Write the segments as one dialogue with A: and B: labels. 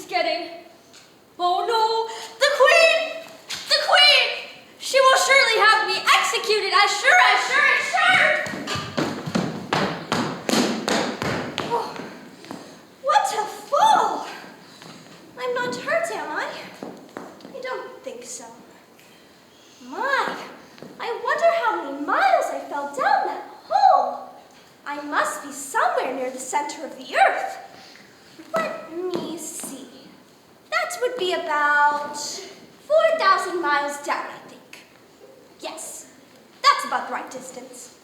A: it's getting. Oh no, the Queen! The Queen! She will surely have me executed, as sure. Oh, what a fool! I'm not hurt, am I? I don't think so. My, I wonder how many miles I fell down that hole. I must be somewhere near the center of the earth. Let me see. That would be about 4,000 miles down, I think. Yes, that's about the right distance.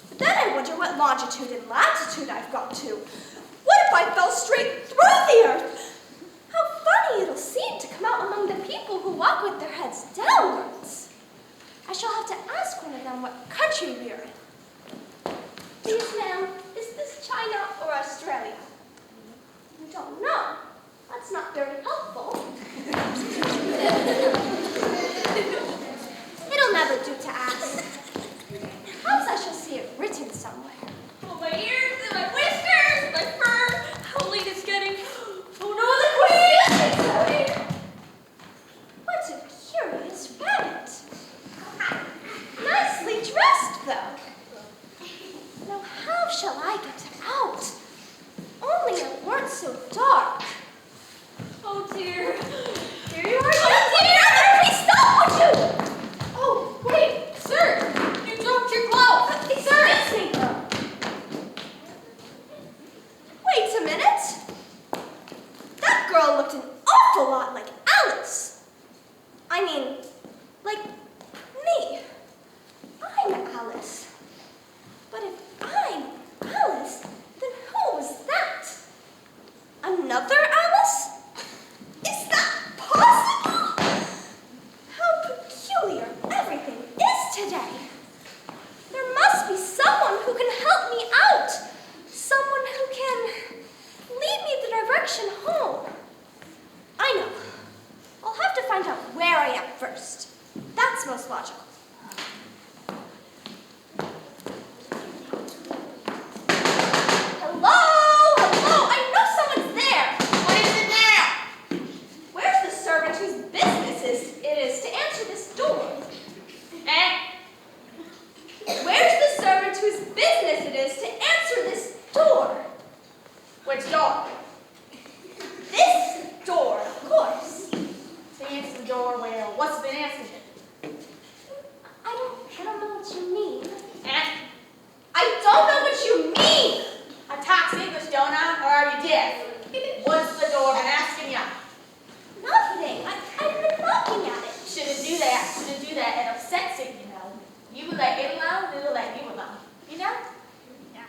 A: But then I wonder what longitude and latitude I've got to. What if I fell straight through the earth? How funny it'll seem to come out among the people who walk with their heads downwards. I shall have to ask one of them what country we're in. Please, ma'am, is this China or Australia? I don't know. That's not very helpful. It'll never do to ask. Perhaps I shall see it written somewhere. Oh, my ears and my whiskers and my fur. How late it's getting. Oh no, the Queen! What a curious rabbit. Nicely dressed, though. Now, how shall I get out? Only it weren't so dark. Oh, dear. Here you are. Oh, dear! Please stop, would you? Oh, wait, sir. You dropped your glove. Excuse me. Wait a minute. That girl looked an awful lot like Alice. I mean, like me. I'm Alice. But if I'm Alice, then who was that? Another Alice? Is that possible? How peculiar everything is today. There must be someone who can help me out. Someone who can lead me the direction home. I know. I'll have to find out where I am first. That's most logical. Hello? I know someone's there. What is it now? Where's the servant whose business it is to answer this door? Where's the servant whose business it is to answer this door?
B: Which door?
A: This door, of course.
B: To answer the door, well, what's been answering it?
A: I don't know what you mean. I don't know what you mean!
B: I talk English, don't I? Or are you deaf? What's the door been asking you?
A: Nothing. I've been knocking at it.
B: Shouldn't do that. It upsets it, you know. You will let it alone, it'll let you alone. You know? Yeah.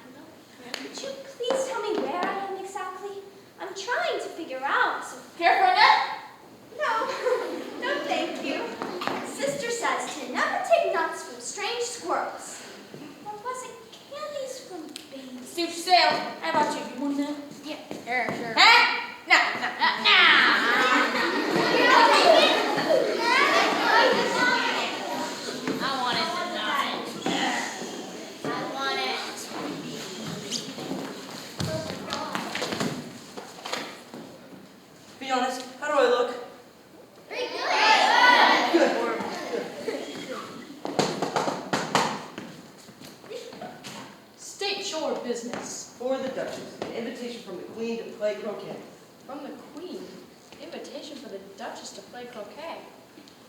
A: Could you please tell me where I am exactly? I'm trying to figure out.
B: Here for a nut?
A: No. No, thank you. Sister says to never take nuts from strange squirrels. Or was it candies from babies?
B: Suit yourself. How about you? You want a nut?
A: Yeah.
B: Sure. Huh? No. I want it tonight. I want it.
C: Be honest, how do I look?
A: Pretty good.
D: State your business.
C: For the Duchess, an invitation from the Queen to play croquet.
D: From the Queen. Invitation for the Duchess to play croquet.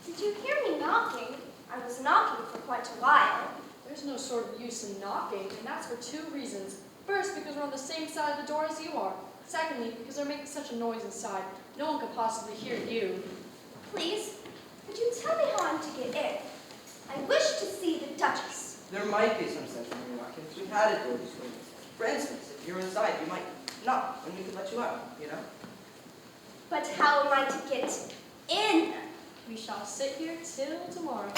A: Did you hear me knocking? I was knocking for quite a while.
D: There's no sort of use in knocking, and that's for two reasons. First, because we're on the same side of the door as you are. Secondly, because they're making such a noise inside. No one could possibly hear you.
A: Please, could you tell me how I'm to get in? I wish to see the Duchess.
C: There might be some sense in your knocking. We've had it doors. For instance, if you're inside, you might knock, and we can let you out, you know?
A: But how am I to get in?
D: We shall sit here till tomorrow.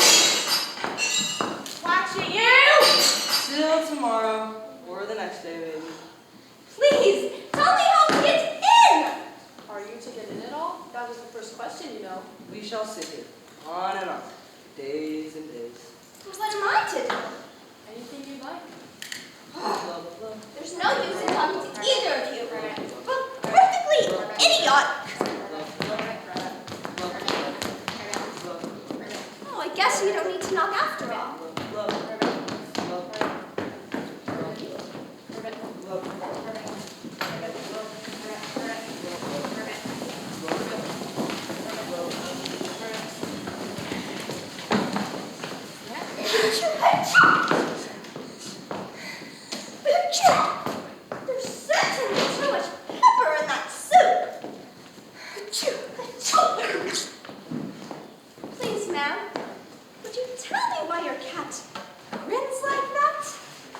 B: Watching you!
C: Till tomorrow, or the next day, maybe.
A: Please, tell me how to get in!
D: Are you to get in at all? That was the first question, you know.
C: We shall sit here, on and on, days and days.
A: What am I to do?
D: Anything you like.
C: Blah, blah, blah.
A: There's no use in talking to either of you. But perfectly idiotic. There's certainly too much pepper in that soup. Please, ma'am, would you tell me why your cat grins like that?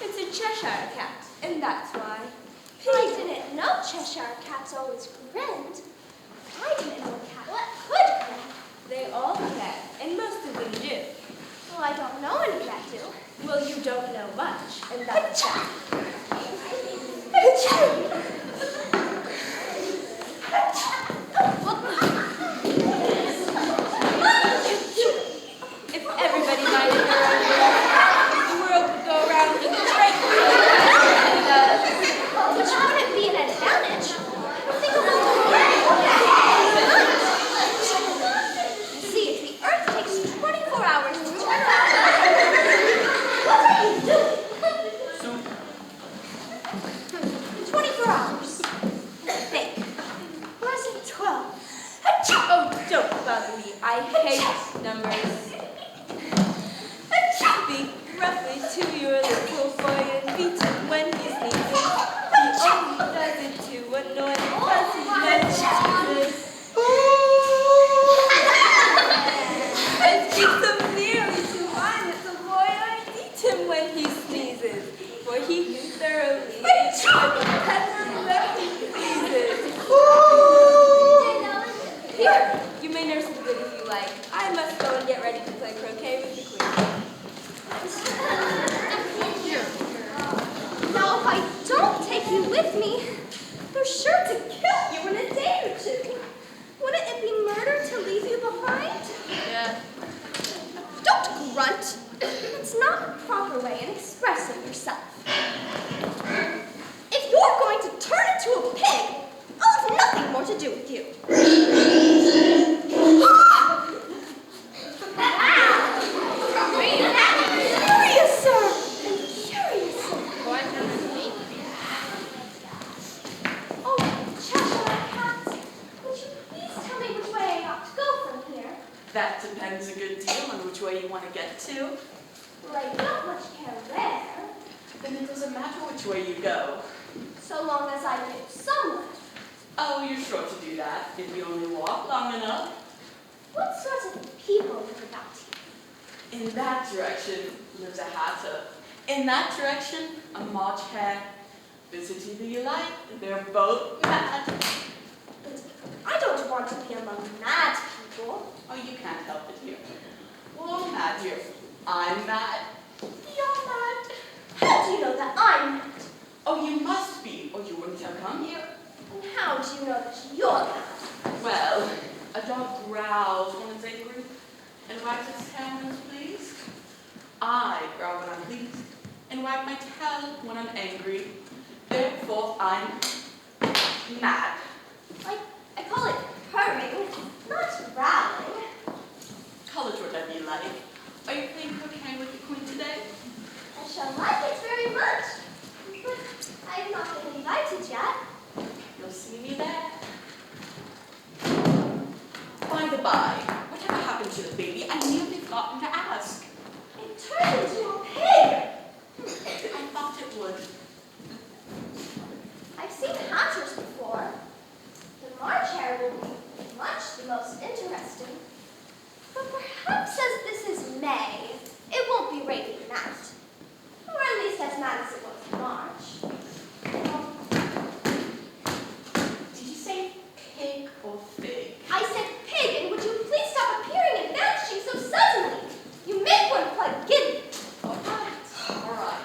E: It's a Cheshire cat, and that's why.
A: I didn't know Cheshire cats always grinned. I didn't know a cat could grin.
E: They all can, and most of them do.
A: Well, I don't know any that do.
E: Well, you don't know much, and that's that. If everybody minded their own business, the world would go around in tranquil.
A: Which wouldn't be an advantage. Think about the You see, if the Earth takes 24 hours to turn around, what are you doing? 24 hours. Think. Or is it 12?
E: Oh, don't bother me. I hate numbers. Think roughly to your little boy and beat him when he sneezes. He only does it to annoy him because he knows Jesus. And speaks so nearly to my little boy, I beat him when he sneezes. For he can thoroughly enjoy the pepper that he pleases. Here, you may nurse the good if you like. I must go and get ready to play croquet with the queen.
A: Now, if I don't take you with me, they're sure to kill you in a day or two. Wouldn't it be murder to leave you behind?
E: Yeah.
A: Don't grunt. It's not a proper way in expressing yourself. If you're going to turn into a pig, I'll have nothing more to do with you. Curious, sir. Curious, sir. Oh, Cheshire cat, would you please tell me which way I ought to go from here?
F: That depends a good deal on which way you want to get to.
A: Well, I don't much care where,
F: Then it doesn't matter which way you go.
A: so long as I get somewhere.
F: Oh, you're sure to do that if you only walk long enough.
A: What sort of people live about here?
F: In that direction lives a hatter. In that direction, a March hare. Visit either you like, they're both mad.
A: But I don't want to be among mad people.
F: Oh, you can't help it here. We're all mad here. I'm mad. You're mad.
A: How do you know that I'm mad?
F: Oh, you must be, or you wouldn't have come here.
A: And how do you know that you're mad?
F: Well, a dog growls when it's angry and wags its tail when it's pleased. I growl when I'm pleased and wag my tail when I'm angry. Therefore, I'm mad.
A: I call it purring, not growling.
F: Call it whatever you like. Are you playing croquet with the queen today?
A: I shall like it very much. But I have not been invited yet.
F: You'll see me there. By the by, whatever happened to the baby? I nearly forgotten to ask.
A: It turned into a pig.
F: I thought it would.
A: I've seen hatters before. The March hare will be much the most interesting. But perhaps as this is May, it won't be raining that. Or at least as mad as it was in March.
F: Did you say pig or fig?
A: I said pig, and would you please stop appearing and vanishing so suddenly? You make one quite giddy.
F: All right.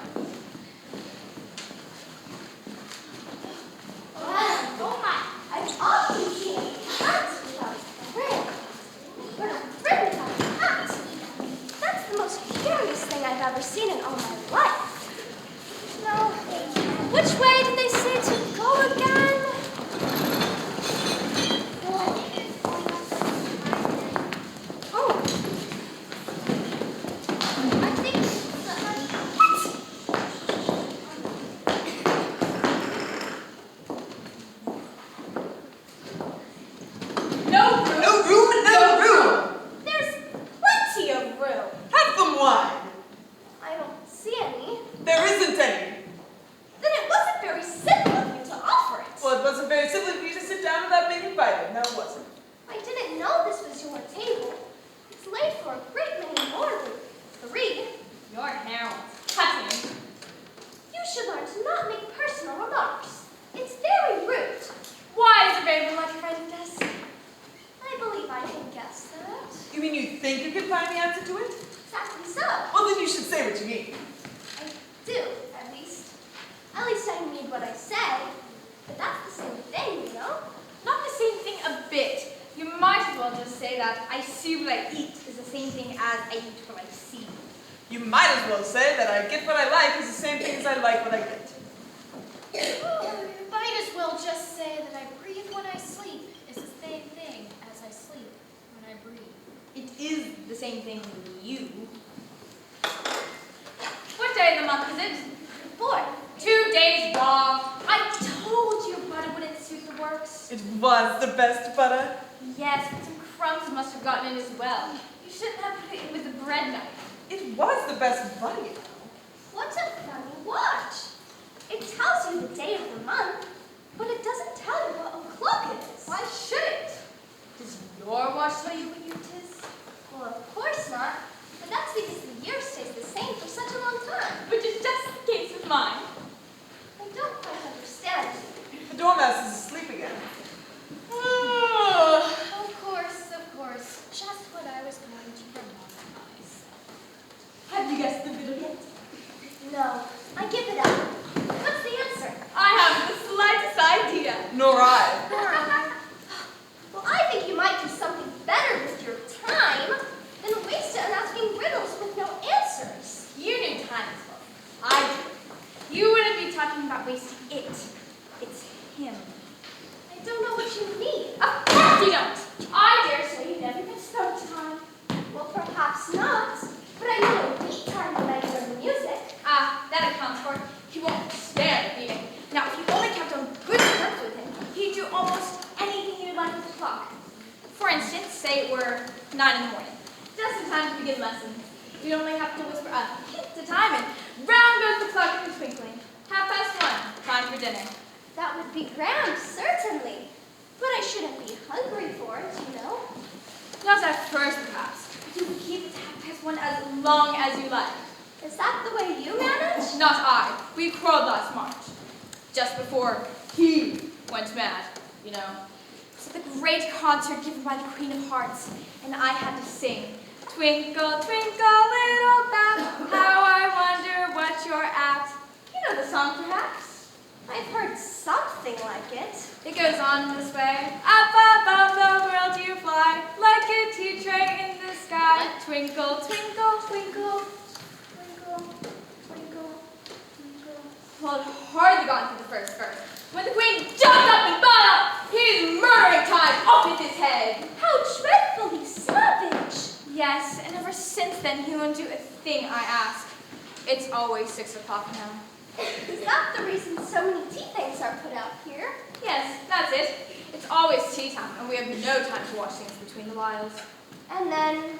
A: Oh my, I've often seen a cat without a friend. But a friend without a cat. That's the most curious thing I've ever seen in all my life. Now, which way did they say to go again?
G: think you can find the answer to it?
A: Exactly so.
G: Well, then you should say what you mean.
A: I do, at least. At least I mean what I say. But that's the same thing, you know?
E: Not the same thing a bit. You might as well just say that I see what I eat is the same thing as I eat what I see.
G: You might as well say that I get what I like is the same thing as I like what I get.
B: Oh, you might as well just say that I breathe when I sleep is the same thing as I sleep when I breathe.
E: It is the same thing with you. What day of the month is it?
A: 4.
E: 2 days wrong. I told you butter wouldn't suit the works.
G: It was the best butter.
E: Yes, but some crumbs must have gotten in as well. You shouldn't have put it in with the bread knife.
G: It was the best butter, you know.
A: What a funny watch. It tells you the day of the month, but it doesn't tell you what o'clock it is.
E: Why should it? Does your watch tell you what year it is?
A: Well, of course not. But that's because the year stays the same for such a long time.
E: Which is just the case with mine.
A: I don't quite understand.
G: The dormouse is asleep again.
B: Of course. Just what I was going to remind myself.
E: Have you guessed the riddle yet?
A: No, I give it up. What's the answer?
E: I haven't the slightest idea.
G: Nor I.
A: Well, I think you might do something better with your time than waste it on asking riddles with no answers.
E: You knew time as well. I do. You wouldn't be talking about wasting it. It's him.
A: I don't know what you mean.
E: Of course you don't. I dare say you never get stone time.
A: Well, perhaps not. But I know a beat time when I hear the music.
E: Ah, that accounts for it. He won't stand a beating. Now, if you only kept on good terms with him, he'd do almost anything you'd like with the clock. For instance, say it were 9 in the morning. Just in time to begin lessons. You'd only have to whisper a hint to time, and round goes the clock in a twinkling. 1:30, time for dinner.
A: That would be grand, certainly. But I shouldn't be hungry for it, you know.
E: Not at first, perhaps. You can keep it to 1:30 as long as you like.
A: Is that the way you manage?
E: Not I. We quarreled last March. Just before he went mad, you know. It's the great concert given by the Queen of Hearts, and I had to sing. Twinkle, twinkle, little bat, how I wonder what you're at. You know the song, perhaps?
A: I've heard something like it.
E: It goes on this way. Up above the world you fly, like a tea tray in the sky. Twinkle, twinkle, twinkle, twinkle, twinkle, twinkle. Well, it hardly got through the first verse when the Queen jumped up and thought out, he's murdering time off with his head.
A: How dreadfully savage.
E: Yes, and ever since then he won't do a thing I ask. It's always 6 o'clock now.
A: Is that the reason so many tea things are put out here?
E: Yes, that's it. It's always tea time, and we have no time to watch things between the whiles.
A: And then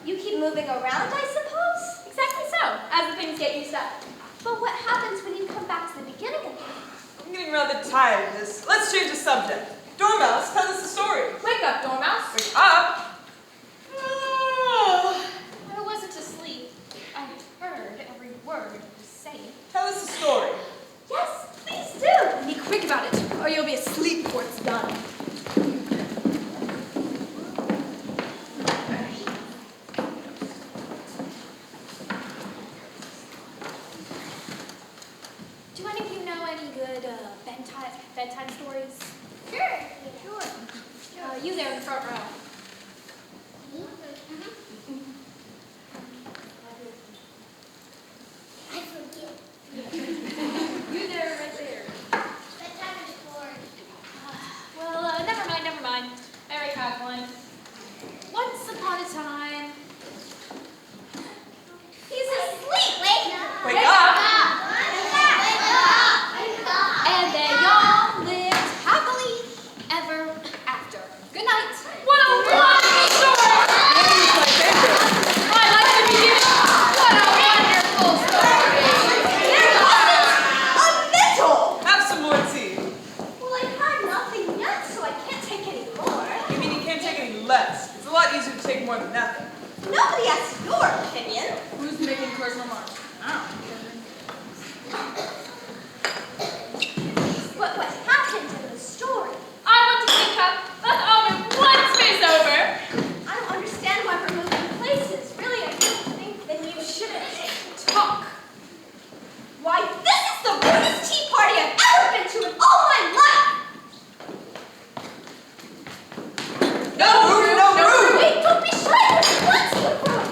A: you keep moving around, I suppose?
E: Exactly so, as the things get used up.
A: But what happens when you come back to the beginning again?
G: I'm getting rather tired of this. Let's change the subject. Dormouse, tell us a story.
E: Wake up, Dormouse.
G: Wake up.
B: I wasn't asleep. I heard every word you were saying.
G: Tell us a story.
A: Yes, please do.
E: Be quick about it, or you'll be asleep before it's done.
B: Do any of you know any good bedtime stories?
A: Sure.
B: You there in the front row.
A: I forget.
E: You there, right there.
A: Bedtime is boring.
B: Well, never mind. I already have one. Once upon a time.
A: He's asleep. Wake up.
G: Wake up.
B: And they all lived happily ever after. Good night.
E: What a wonderful story!
G: Name's my favorite.
E: I like the beginning. What a wonderful story!
A: A little.
G: Have some more tea.
A: Well, I've had nothing yet, so I can't take any more.
G: You mean you can't take any less? It's a lot easier to take more than nothing.
A: Nobody asks your opinion.
E: Who's making personal remarks?
A: What happened in the story?
E: I want to think up. Let's all move one space over.
A: I don't understand why we're moving
G: No, Ruth, no, Ruth!
A: Wait, don't be shy. There's plenty of room.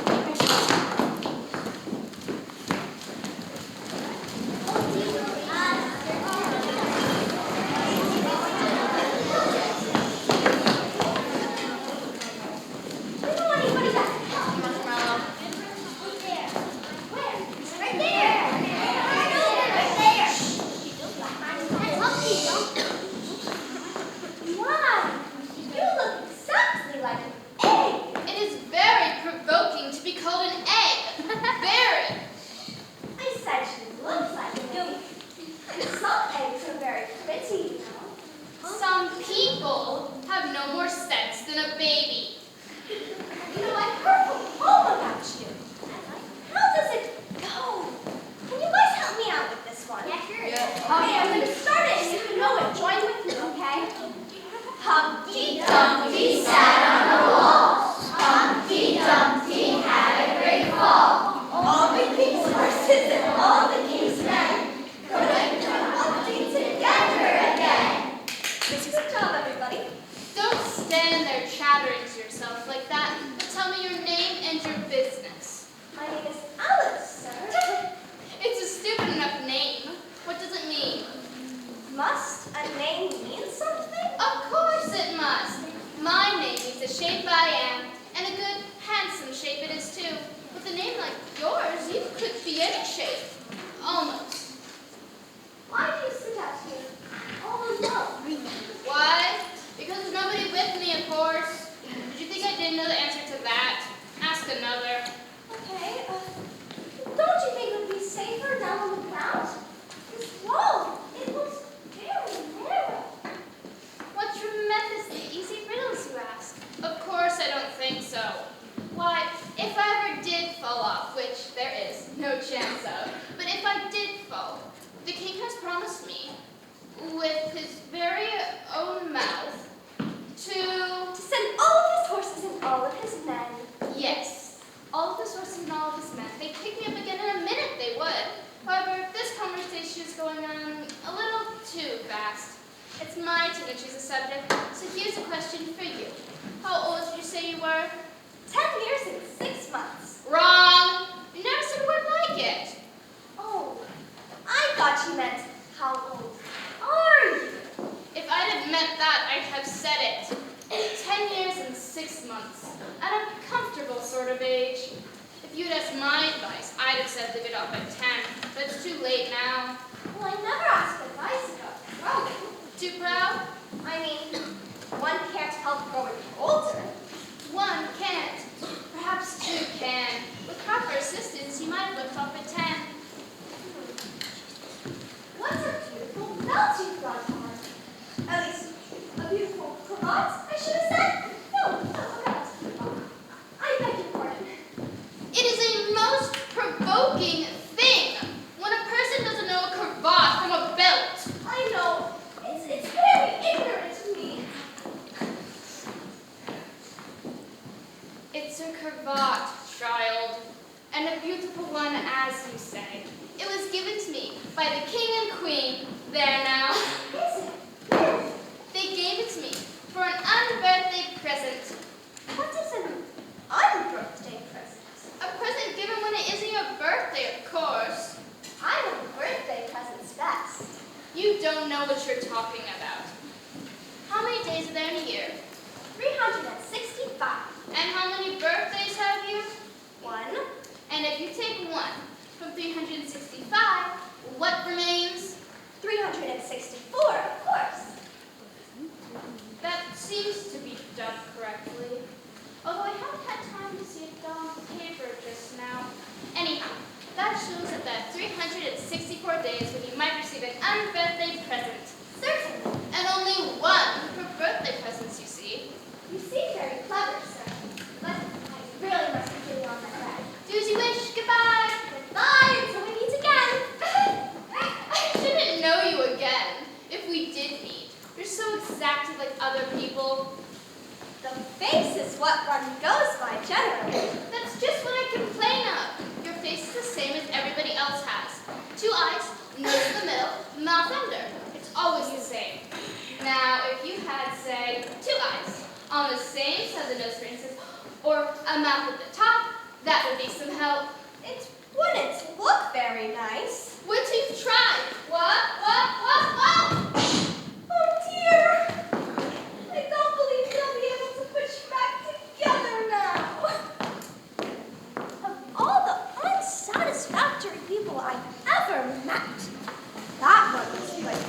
A: We don't want anybody that can help.
B: Marshmallow.
A: Where? Right there. Right there. Why? You look exactly like an egg.
B: It is very provoking to be called an egg. Very.
A: I said she looks like an egg. Some eggs are very pretty, you know.
B: Some people have no more sense than a baby.
A: You know, I heard from home about you. How does it go? Can you guys help me out with this one? Yeah, sure. Okay, I'm going to start it, and if you know it, join with me, okay? Humpty Dumpty sat on a wall. Humpty Dumpty had a great fall. All the king's horses and all the king's men couldn't put Humpty together again. Good job, everybody.
B: Don't stand there chattering to yourself like that, but tell me your name and your business.
A: My name is Alice, sir.
B: It's a stupid enough name. What does it mean?
A: Must a name mean something?
B: Of course it must. My name is the shape I am, and a good, handsome shape it is too. With a name like yours, you could be any shape. Almost.
A: Why do you sit out here all alone?
B: Why? Because there's nobody with me, of course. Did you think I didn't know the answer to that? Ask another.
A: Okay, don't you think it would be safer down on the ground? This wall, it looks very narrow.
B: What tremendously easy riddles you ask. Of course I don't think so. Why, if I ever did fall off, which there is no chance of, but if I did fall, the king has promised me, with his very own mouth, to
A: send all of his horses and all of his men.
B: yes, all of his horses and all of his men. They'd pick me up again in a minute, they would. However, this conversation is going on a little too fast. It's my turn to choose a subject, so here's a question for you. How old did you say you were?
A: 10 years and 6 months.
B: Wrong! You never said a word like it.
A: Oh, I thought you meant how old are you?
B: If I'd have meant that, I'd have said it. 10 years and 6 months. At a comfortable sort of age. If you'd asked my advice, I'd have said leave it off at 10, but it's too late now.
A: Well, I never asked advice about growing.
B: Too proud?
A: I mean, one can't help growing older.
B: One can't. Perhaps two can. With proper assistance, you might have left off at 10.
A: What's a beautiful belt you've got on? At least, a beautiful cravat, I should have said. No, a belt. I beg your pardon.
B: It is a most provoking thing when a person doesn't know a cravat from a belt.
A: I know. It's very ignorant of me.
B: It's a cravat, child, and a beautiful one, as you say. It was given to me by the king and queen. There now.
A: Is it?
B: They gave it to me for an unbirthday present.
A: What is an unbirthday present?
B: A present given when it isn't your birthday, of course.
A: I know birthday presents best.
B: You don't know what you're talking about. How many days are there in a year?
A: 365.
B: And how many birthdays have you?
A: 1.
B: And if you take 1 from 365, what remains?
A: 364, of course.
B: That seems to be done correctly. Although I haven't had time to see it done on paper just now. Anyhow, that shows that 364 days when you might receive an unbirthday present.
A: Certainly.
B: And only 1 for birthday presents, you see.
A: You seem very clever, sir. But I really must be getting on my way.
B: Do as you wish. Goodbye.
A: Goodbye until we meet again.
B: I didn't know you again. If we did meet. You're so exactly like other people.
A: The face is what one goes by generally.
B: That's just what I complain of. Your face is the same as everybody else has. 2 eyes, nose in the middle, mouth under. It's always the same. Now, if you had, say, 2 eyes on the same side of the nose, for instance, or a mouth at the top, that would be some help.
A: It wouldn't look very nice.
B: Would you try? What?
A: Oh dear! I don't believe they'll be able to put you back together now. Of all the unsatisfactory people I've ever met, that one was like.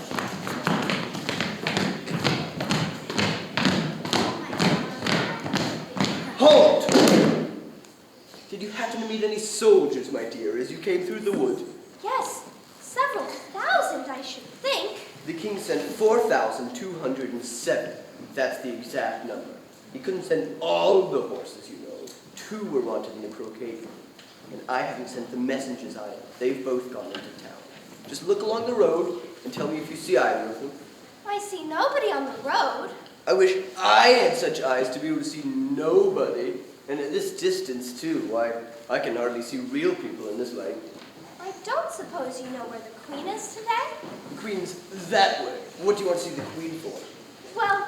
H: Halt! Did you happen to meet any soldiers, my dear, as you came through the wood?
A: Yes, several thousand, I should think.
H: The king sent 4,207. That's the exact number. He couldn't send all the horses, you know. 2 were wanted in the croquet. And I haven't sent the messengers either. They've both gone into town. Just look along the road and tell me if you see either of them.
A: I see nobody on the road.
H: I wish I had such eyes to be able to see nobody. And at this distance, too. Why, I can hardly see real people in this light.
A: I don't suppose you know where the Queen is today?
H: The Queen's that way. What do you want to see the Queen for?
A: Well,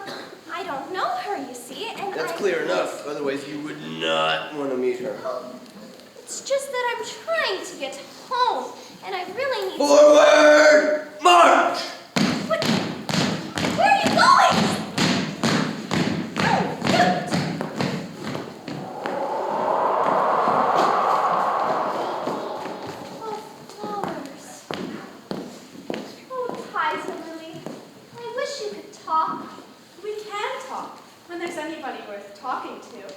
A: I don't know her, you see, and
H: That's clear enough. Otherwise, you would not want to meet her.
A: It's just that I'm trying to get home, and I really need
H: Forward! March!
A: What? Where are you going? Oh, shoot! Oh, flowers. Oh, Tiza Lily. I wish you could talk.
E: We can talk when there's anybody worth talking to.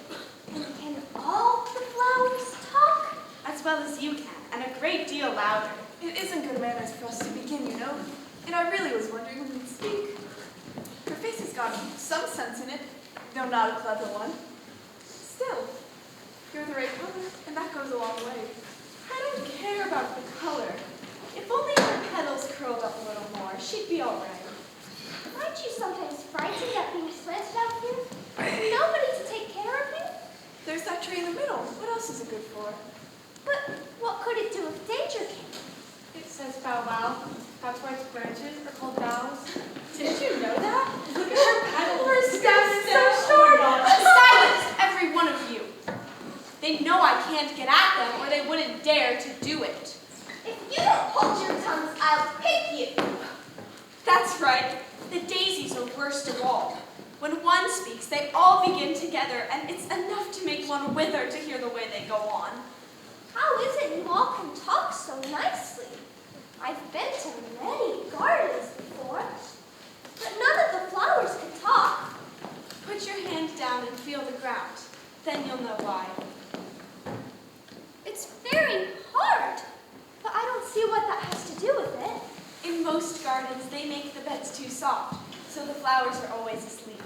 A: And can all the flowers talk?
E: As well as you can, and a great deal louder. It isn't good manners for us to begin, you know. And I really was wondering when you'd speak. Her face has got some sense in it, though not a clever one. Still, you're the right color, and that goes a long way. I don't care about the color. If only her petals curled up a little more, she'd be all right.
A: Aren't you sometimes frightened at being planted out here? Nobody to take care of you?
E: There's that tree in the middle. What else is it good for?
A: But what could it do if danger came?
D: It says bow wow. That's why its branches are called bows.
E: Did you know that? Look at her petals.
D: Her stem is so
E: short.
D: Silence, every one of you. They know I can't get at them, or they wouldn't dare to do it.
A: If you don't hold your tongues, I'll pick you.
D: That's right. The daisies are worst of all. When one speaks, they all begin together, and it's enough to make one wither to hear the way they go on.
A: How is it you all can talk so nicely? I've been to many gardens before, but none of the flowers can talk.
D: Put your hand down and feel the ground. Then you'll know why.
A: It's very hard, but I don't see what that has to do with it.
D: In most gardens, they make the beds too soft, so the flowers are always asleep.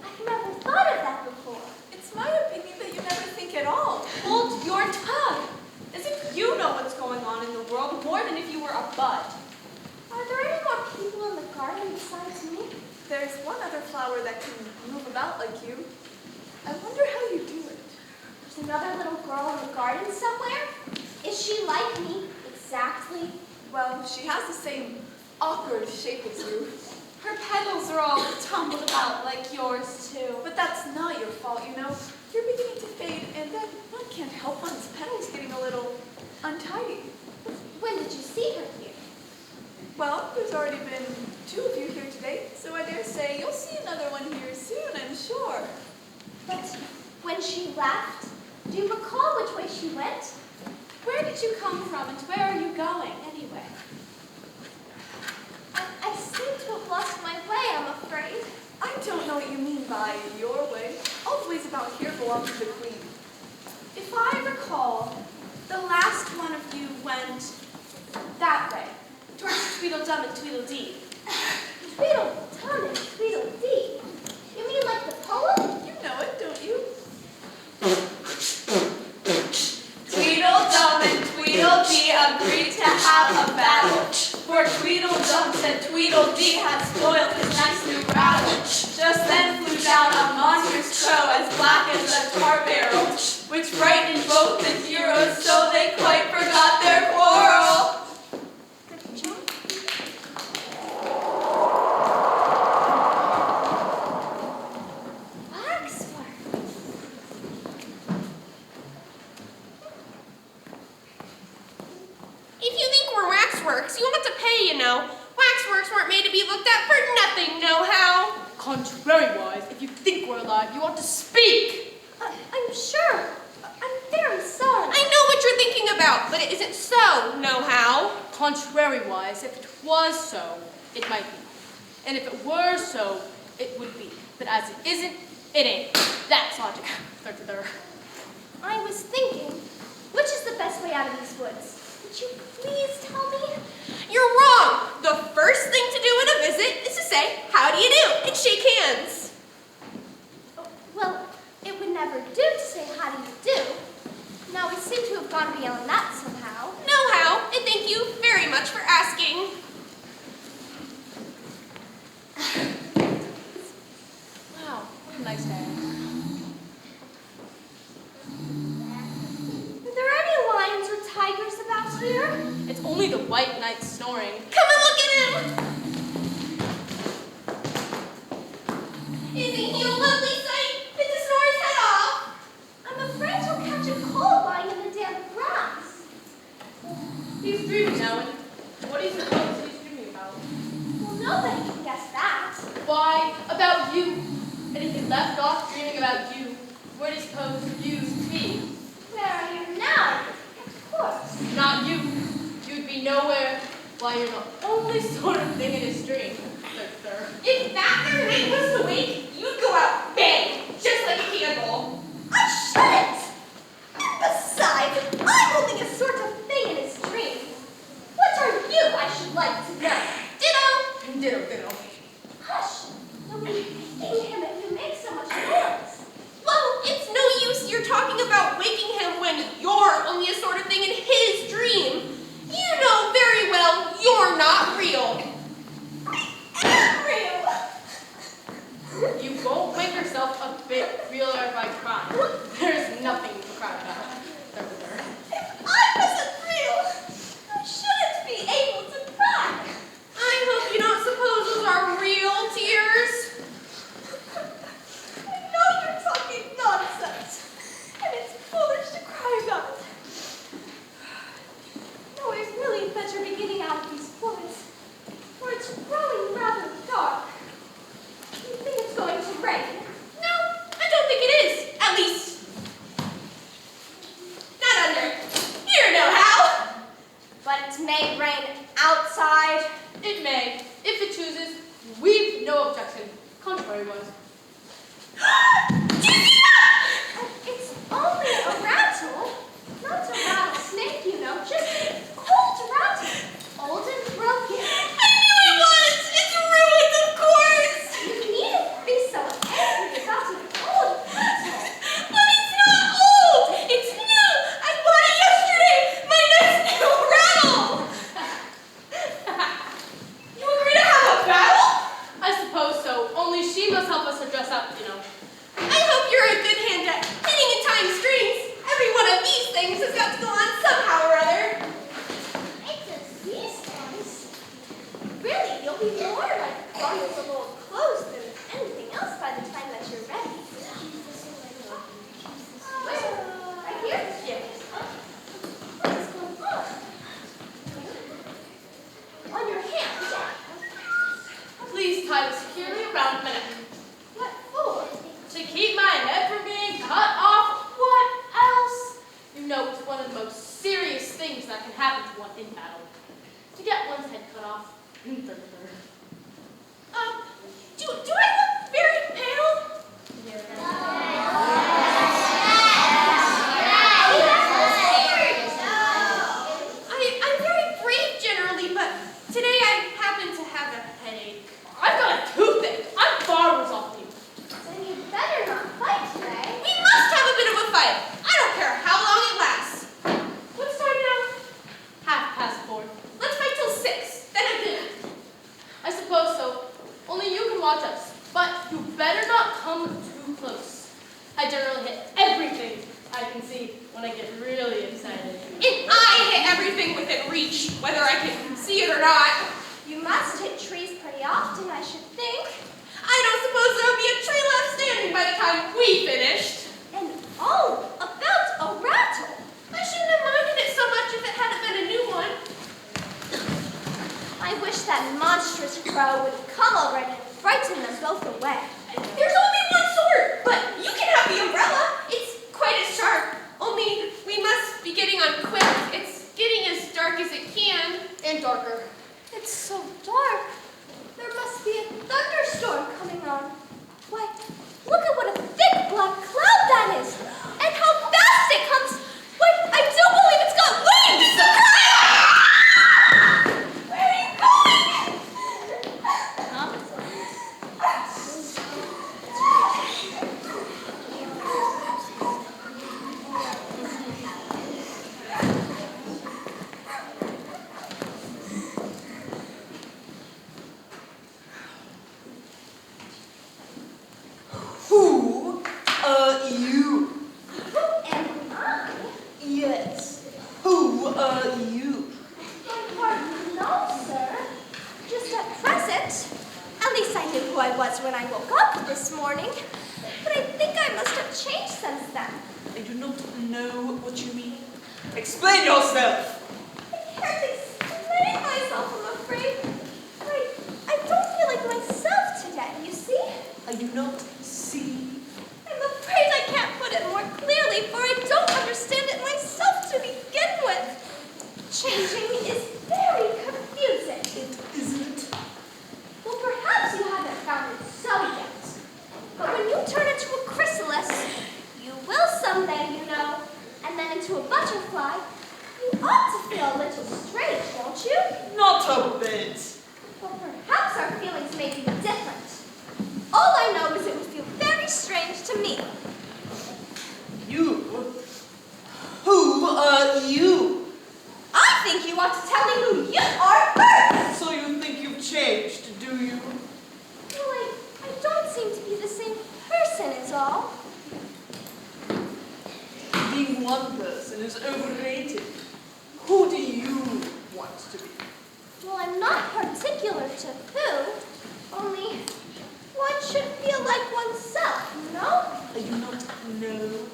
A: I've never thought of that before.
E: It's my opinion that you never think at all.
D: Hold your tongue, as if you know what's going on in the world more than if you were a bud.
A: Are there any more people in the garden besides me?
E: There's one other flower that can move about like you. I wonder how you do it.
A: There's another little girl in the garden somewhere? Is she like me exactly?
E: Well, she has the same awkward shape as you.
D: Her petals are all tumbled about like yours, too.
E: But that's not your fault, you know. You're beginning to fade, and then one can't help one's petals getting a little untidy.
A: When did you see her here?
E: Well, there's already been 2 of you here today, so I dare say you'll see another one here soon, I'm sure.
A: But when she left, do you recall which way she went?
D: Where did you come from, and where are you going, anyway?
A: I seem to have lost my way, I'm afraid.
E: I don't know what you mean by your way. All the ways about here belong to the Queen.
D: If I recall, the last one of you went that way, towards Tweedledum and Tweedledee.
A: Tweedledum and Tweedledee? You mean like the poem?
E: You know it, don't you?
D: Tweedledum and Tweedledee agreed to have a battle, for Tweedledum said Tweedledee had spoiled his nice new rattle. Just then flew down a monstrous crow as black as a tar barrel, which frightened both the heroes so they quite forgot their quarrel.
A: Good job. Wax
D: Wife. You ought to speak.
A: I'm sure. I'm very sorry.
I: I know what you're thinking about, but it isn't so, no-how.
D: Contrariwise, if it was so, it might be. And if it were so, it would be. But as it isn't, it ain't. That's logic.
A: I was thinking, which is the best way out of these woods? Would you please tell me?
I: You're wrong. The first thing to do in a visit is to say, how do you do, and shake hands.
A: Oh, well, it would never do to say how do you do. Now we seem to have gone beyond that somehow.
I: No-how, and thank you very much for asking.
D: Wow, what a nice day.
A: Are there any lions or tigers about here?
D: It's only the white knight snoring.
I: Come and look at him. Isn't he a lovely sight? Did the snore his head off?
A: I'm afraid he'll catch a cold lying in the damp grass.
D: He's dreaming now, and what do you suppose he's dreaming about?
A: Well, nobody can guess that.
D: Why, about you. And if he left off dreaming about you, where do you suppose you to be?
A: Where are you now? Of course.
D: Not you. You'd be nowhere. Why, you're the only sort of thing in his dream. Sir.
I: If that there knight was awake, you'd go out bang, just like a candle.
A: I shouldn't! And besides, I'm only a sort of thing in his dream. What are you, I should like to know?
I: Ditto.
D: Ditto.
A: Hush! You'll be waking him if you make so much noise.
I: Well, it's no use you're talking about waking him when you're only a sort of thing in his dream. You know very well you're not real.
A: I am real!
D: You won't make yourself a bit realer by crying. There's nothing to cry about.
A: If I wasn't real, I shouldn't be able to cry.
I: I hope you don't suppose those are real tears.
A: I know you're talking nonsense, and it's foolish to cry about it. No, it's really better be getting out of these woods, for it's growing rather dark. You think it's going to rain?
I: No, I don't think it is. At least, not under here, no-how.
A: But it may rain outside.
D: It may, if it chooses. We've no objection. Contrariwise.
I: Do you see that?
A: It's only a rattle, not a rattlesnake, you know, just an old rattle, old and broken.
I: I knew it was. It's ruined, of course.
A: You needn't be so angry about an old rattle.
I: But it's not old. It's new. I bought it yesterday. My nice new rattle. You agree to have a battle?
D: I suppose so, only she must help us to dress up, you know.
I: I hope you're a good hand at pinning and tying strings. Every one of these things has got to go on somehow or other.
A: It's just these things. Really, you'll be more like bundles of old clothes than anything else by the time that you're ready. Right here?
I: Yes.
A: What is going on? On your hand.
D: Please tie it securely around my neck.
A: What for?
D: To keep my head from being cut off. What else? You know it's one of the most serious things that can happen to one in battle. To get one's head cut off.
I: Do I look very pale? I'm very brave generally, but today I happen to have a headache.
D: I've got a toothache. I'm far worse off than you.
A: Then you better not fight today.
I: We must have a bit of a fight. I don't care how long it lasts. What's time now?
D: 4:30.
I: Let's fight till 6. Then I'm good.
D: I suppose so. Only you can watch us. But you better not come too close. I generally hit everything I can see when I get really excited.
I: And I hit everything within reach, whether I can see it or not.
A: You must hit trees pretty often, I should think.
I: I don't suppose there'll be a tree left standing by the time we finished.
A: And oh, about a rattle.
I: I shouldn't have minded it so much if it hadn't been a new one.
A: I wish that monstrous crow would come already and frighten them both away.
I: There's only one sort, but
F: know what you mean?
G: Explain yourself.
A: I can't explain myself, I'm afraid. I don't feel like myself today, you see?
G: I do not see.
A: I'm afraid I can't put it more clearly, for I don't understand it myself to begin with. Changing is very confusing.
G: It isn't.
A: Well, perhaps you haven't found it so yet. But when you turn into a chrysalis, you will someday, you know, and then into a butterfly, you ought to feel a little strange, won't you?
G: Not a bit.
A: Well, perhaps our feelings may be different. All I know is it would feel very strange to me.
G: You? Who are you?
A: I think you ought to tell me who you are first.
G: So you think you've changed, do you?
A: Well, I don't seem to be the same person is all.
G: Being one person is overrated. Who do you want to be?
A: Well, I'm not particular to who, only one should feel like oneself, you know?
G: I do not know.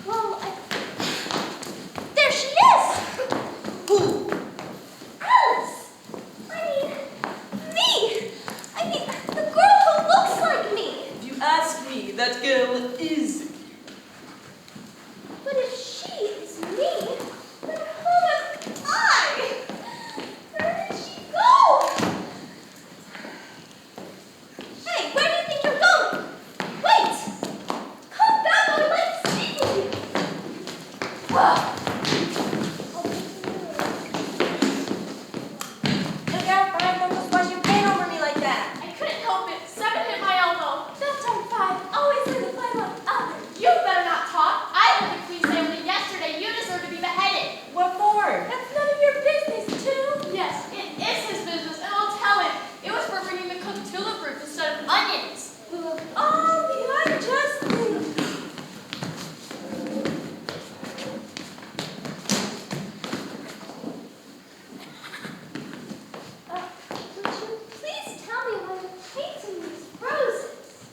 A: Well, there she is!
G: Who?
A: Alice! Me! The girl who looks like me!
G: If you ask me, that girl is.
A: But if she is me, then who am I? Where did she go? Hey, where do you think you're going? Wait! Come back, I would like to speak with you.
E: Look out, 5, don't splash your paint over me like that.
B: I couldn't help it. 7 hit my elbow.
A: Don't tell 5, always leave the 5 on others.
B: You better not talk. I heard the queen say only yesterday you deserve to be beheaded.
E: What for?
A: That's none of your business, too.
B: Yes, it is his business, and I'll tell him. It was for bringing the cooked tulip root instead of onions.
A: All the unjust things. Would you please tell me why you're painting these roses?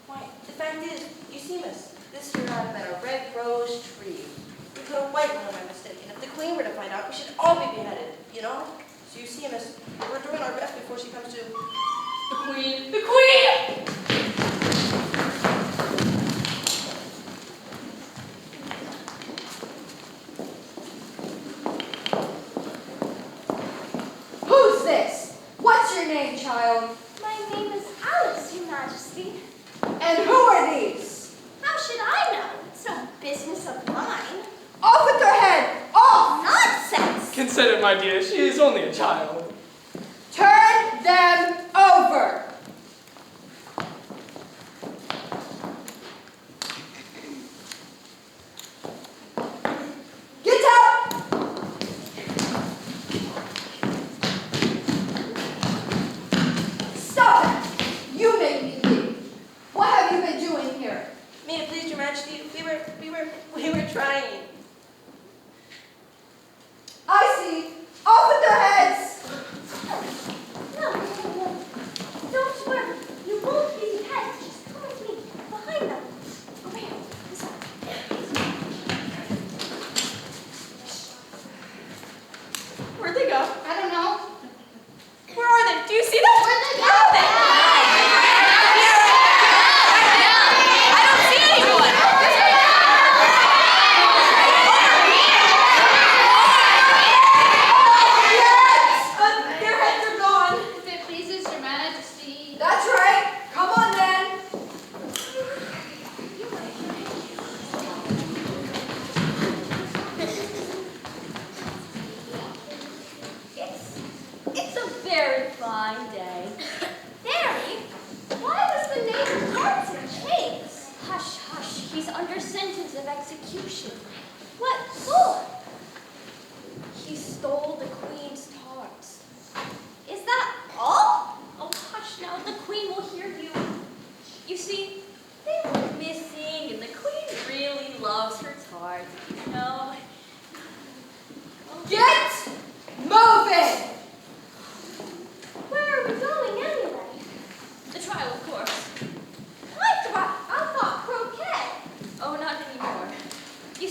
E: Why, the fact is, you see, miss, this year I've met a red rose tree. We put a white one on my mistake, and if the queen were to find out, we should all be beheaded, you know? So you see, miss, we're doing our best before she comes to.
B: The queen! The queen!
E: Who's this? What's your name, child?
A: My name is Alice, Your Majesty.
E: And who are these?
A: How should I know? It's no business of mine.
E: Off with their head! Off!
A: Nonsense!
G: Consider, my dear, she is only a child.
E: Turn them over! Get out! Stop it! You made me leave. What have you been doing here? May it please your majesty, we were trying. I see. Off with their heads!
A: No. Don't worry. You won't be beheaded. Just come with me. Behind them. Over here. This way.
E: Where'd they go?
B: I don't know.
E: Where are they? Do you see them?
B: Where'd they go?
E: Where are they? I don't see anyone. Their heads are gone.
B: If it pleases your majesty.
E: That's right. Come on then.
A: It's a very fine day. Very? Why was the neighbor's hearts in chains? Hush, hush. He's under sentence of execution. What for? He stole the queen's tarts. Is that all? Oh, hush now. The queen will hear you. You see, they were missing, and the queen really loves her tarts, you know.
E: Get moving.
A: Where are we going anyway? The trial, of course. I thought croquet. Oh, not anymore. You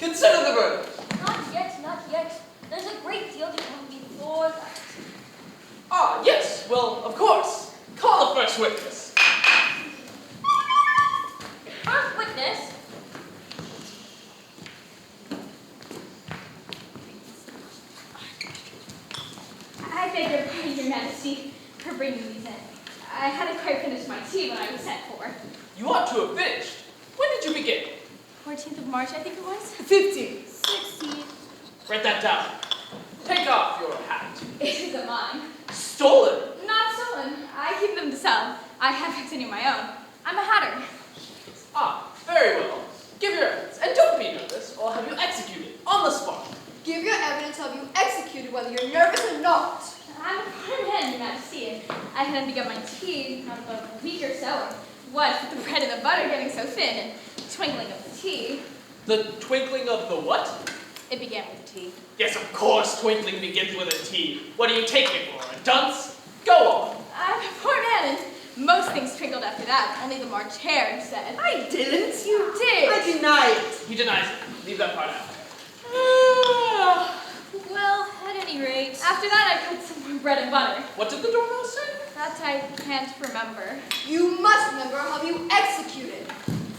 J: Consider the verdict.
A: Not yet, not yet. There's a great deal to come before that.
J: Ah, yes. Well, of course. Call the first witness.
A: First witness.
B: I beg your pardon, Your Majesty, for bringing these in. I hadn't quite finished my tea when I was sent for.
J: You ought to have finished. When did you begin?
B: 14th of March, I think it was.
G: 15.
B: 16.
J: Write that down. Take off your hat.
B: It isn't mine.
J: Stolen.
B: Not stolen. I keep them to sell. I haven't any of my own. I'm a hatter.
J: Ah, very well. Give your evidence, and don't be nervous, or I'll have you executed on the spot.
I: Give your evidence of you executed whether you're nervous or not.
B: I'm a poor man, Your Majesty. I hadn't begun my tea not about a week or so. What with the bread and the butter getting so thin and twinkling of the tea.
J: The twinkling of the what?
B: It began with the tea.
J: Yes, of course, twinkling begins with a T. What do you take me for, a dunce? Go on.
B: I'm a poor man, and most things twinkled after that. Only the March hare said.
G: I didn't.
B: You did.
G: I deny it.
J: He denies it. Leave that part out.
A: Well, at any rate.
B: After that, I cut some more bread and butter.
J: What did the doorbell say?
B: That I can't remember.
I: You must remember how you executed.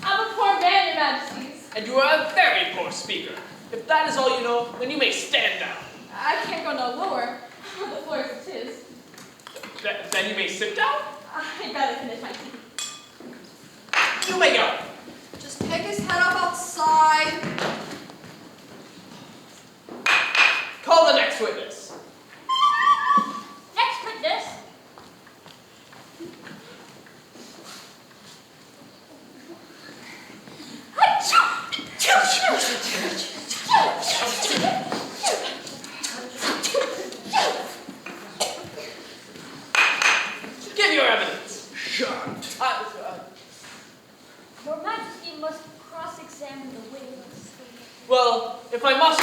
B: I'm a poor man, Your Majesties.
J: And you are a very poor speaker. If that is all you know, then you may stand down.
B: I can't go no lower. The floor is his.
J: Then you may sit down.
B: I'd rather finish my tea.
J: You may go.
I: Just pick his head up outside.
J: Call the next witness.
A: Next witness.
J: Give your evidence.
H: Shan't.
A: Your Majesty must cross-examine the witness.
J: Well, if I must,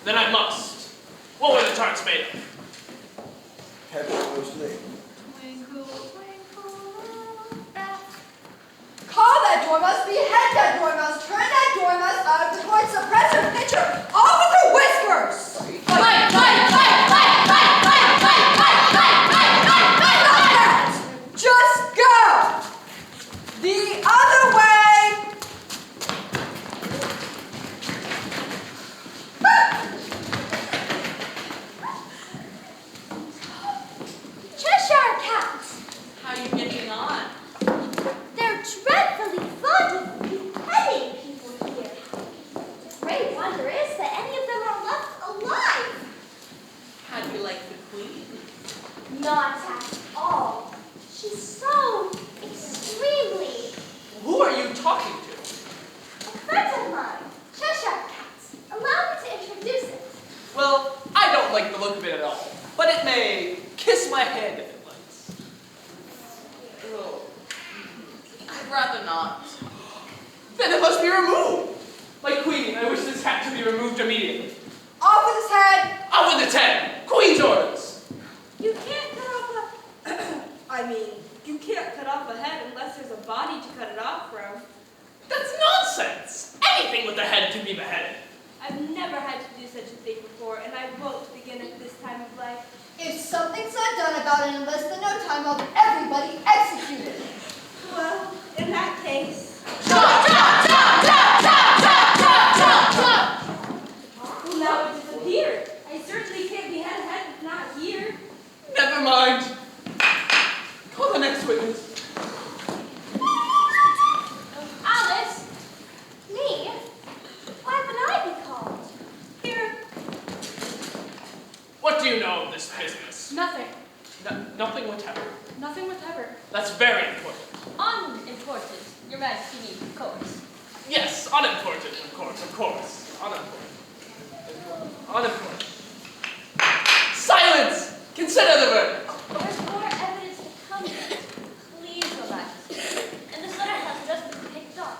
J: then I must. What were the tarts made of?
H: Pepper mostly.
A: Twinkle, twinkle, little star.
I: Call that dormouse, behead that dormouse, turn that dormouse out of the court, suppress her picture, off with her whiskers!
B: Fight, fight, fight, fight, fight, fight, fight, fight, fight, fight, fight, fight,
I: Not that! Just go! The other way!
A: Cheshire cats.
F: How are you getting on?
A: They're dreadfully fond of beheading people here. The great wonder is that any of them are left alive.
F: How do you like the queen?
A: Not at all. She's so extremely
J: Who are you talking to?
A: a friend of mine. Cheshire cats. Allow me to introduce it.
J: Well, I don't like the look of it at all, but it may kiss my hand if it likes.
F: Oh, I'd rather not.
J: Then it must be removed. My queen, I wish this hat to be removed immediately.
I: Off with his head!
J: Out with its head. Queen's orders.
E: You can't cut off you can't cut off a head unless there's a body to cut it off from.
J: That's nonsense. Anything with a head can be beheaded.
E: I've never had to do such a thing before, and I won't begin at this time of life.
I: If something's not done about it in less than no time, I'll have everybody executed.
E: Well, in that case...
B: Chop, chop, chop, chop, chop, chop, chop, chop.
E: Well, now it disappeared. I certainly can't behead a head if not here.
J: Never mind. Call the next witness.
A: Alice? Me? Why would I be called?
E: Here.
J: What do you know of this business?
B: Nothing.
J: Nothing whatever.
B: Nothing whatever.
J: That's very important.
A: Unimportant. Your Majesty needs, of course.
J: Yes, unimportant, of course. Unimportant. Unimportant. Silence! Consider the verdict.
A: There's more evidence to come yet. Please, Your Majesty. And this letter has just been picked up.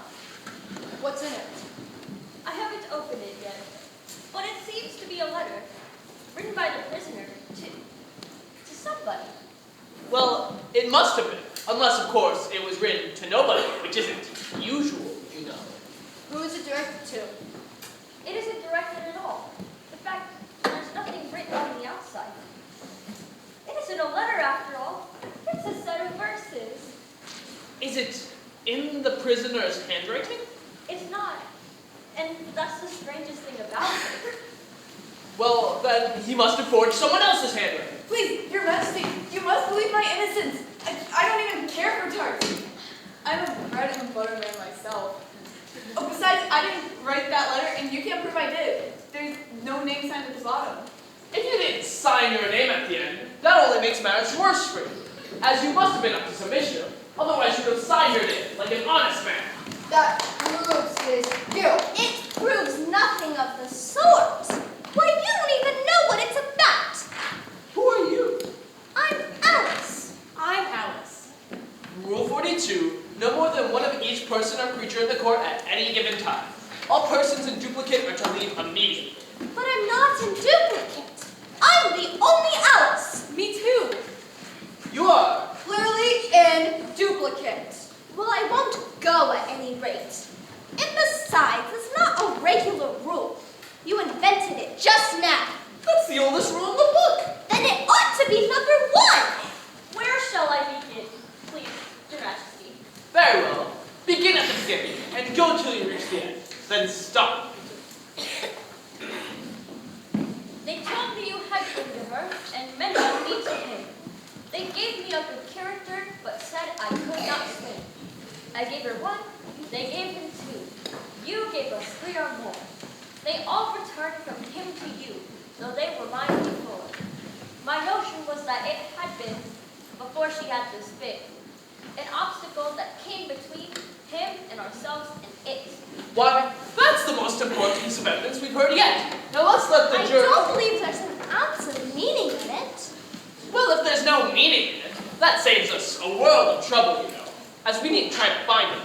I: What's in it?
A: I haven't opened it yet, but it seems to be a letter written by the prisoner to somebody.
J: Well, it must have been. Unless, of course, it was written to nobody, which isn't usual, you know.
I: Who is it directed to?
A: It is
J: Is it in the prisoner's handwriting?
K: It's not. And that's the strangest thing about it.
J: Well, then he must have forged someone else's handwriting.
E: Please, Your Majesty, you must believe my innocence. I don't even care for tarts. I'm a bread and butter man myself. Oh, besides, I didn't write that letter, and you can't prove I did. There's no name signed at the bottom.
J: If you didn't sign your name at the end, that only makes matters worse for you, as you must have been up to some mischief. Otherwise, you would have signed your name like an honest man.
A: That proves his guilt. It proves nothing of the sort. Why, you don't even know what it's about.
J: Who are you?
A: I'm Alice.
D: I'm Alice.
J: Rule 42, no more than one of each person or creature in the court at any given time. All persons in duplicate are to leave immediately.
A: But I'm not in duplicate. I'm the only Alice.
E: Me too.
J: You are.
A: Clearly in duplicate. Well, I won't go at any rate. And besides, it's not a regular rule. You invented it just now.
J: That's the oldest rule in the book.
A: Then it ought to be number 1.
K: Where shall I begin? Please, Your Majesty.
J: Very well. Begin at the beginning and go till you reach the end. Then stop.
K: They told me you had been to her and mentioned me to him. They gave me a good character, but said I could not swim. I gave her 1, they gave him 2. You gave us 3 or more. They all returned from him to you, though they were mine before. My notion was that it had been, before she had this fit, an obstacle that came between him and ourselves and it.
J: Why, that's the most important piece of evidence we've heard yet. Now let's let the
A: I
J: jury...
A: don't believe there's an ounce of meaning in it.
J: Well, if there's no meaning in it, that saves us a world of trouble, you know, as we need to try to find it.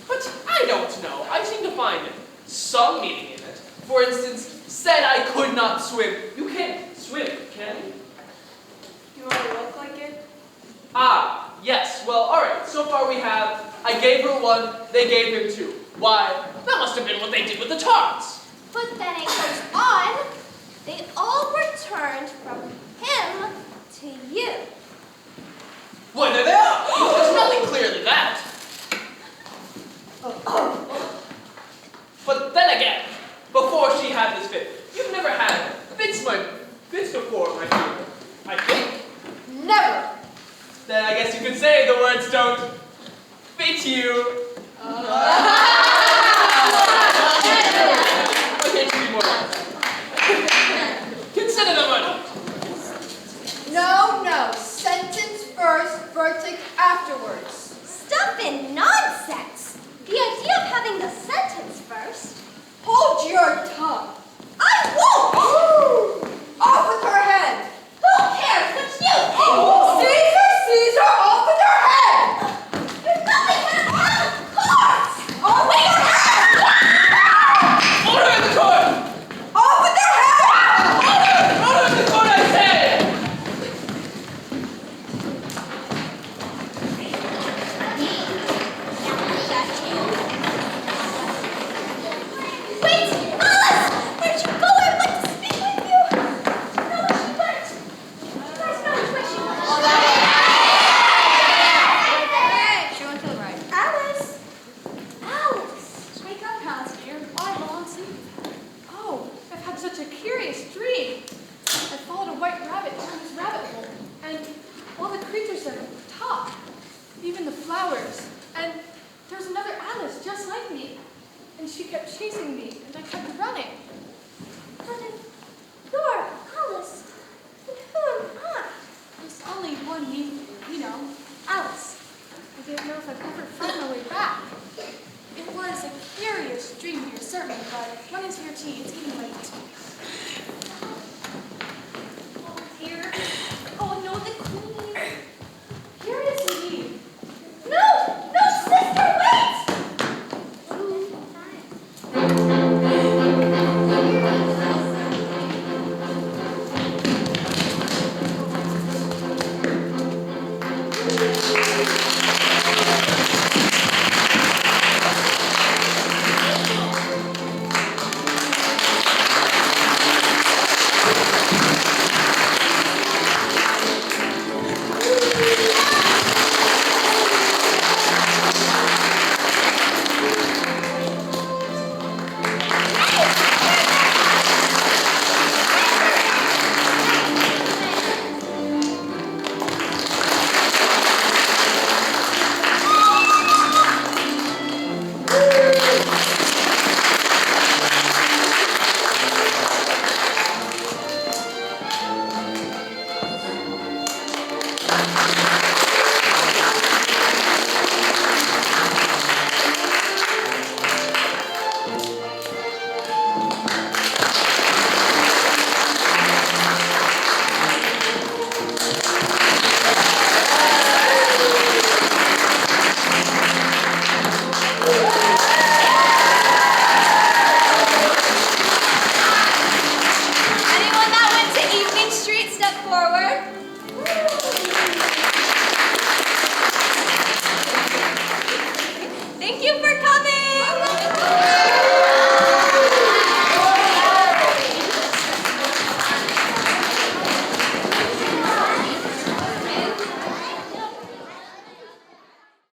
J: But I don't know. I seem to find some meaning in it. For instance, said I could not swim. You can't swim, can you?
E: You want to look like it?
J: Ah, yes. Well, all right. So far we have, I gave her 1, they gave him 2. Why, that must have been what they did with the tarts.
A: But then it goes on. They all returned from him to you.
J: Well, there they are. There's nothing clearer than that. But then again, before she had this fit, you've never had fits before, my dear. I think.
A: Never.
J: Then I guess you could say the words don't fit you. Okay, to be more honest. Consider the money.
A: No. Sentence first, verdict afterwards. Stuff and nonsense. The idea of having the sentence first. Hold your tongue. I won't! Off with her head. Who cares what you think? Caesar, off with her head! There's nothing but a out of course! Off with her head!
J: Order in the court!
A: Off with her head!
J: Order in the court, I say!
A: Wait! Alice! Where'd you go? I want to speak with you! No, she went. You guys know which way she went. She went to the right. Alice! Alice!
E: Wake up, Alice, dear. Why long sleep? Oh, I've had such a curious dream. I followed a white rabbit down this rabbit hole, and all the creatures there talk, even the flowers. And there was another Alice just like me, and she kept chasing me, and I kept running.
A: But you're Alice. And who am I?
E: There's only one me, you know, Alice. I didn't know if I'd ever find my way back. It was a curious dream, you're certain, but when it's your tea, it's getting late.
K: Oh, dear. Oh, no, the queen.
E: Curious indeed.
A: No, sister, wait! forward.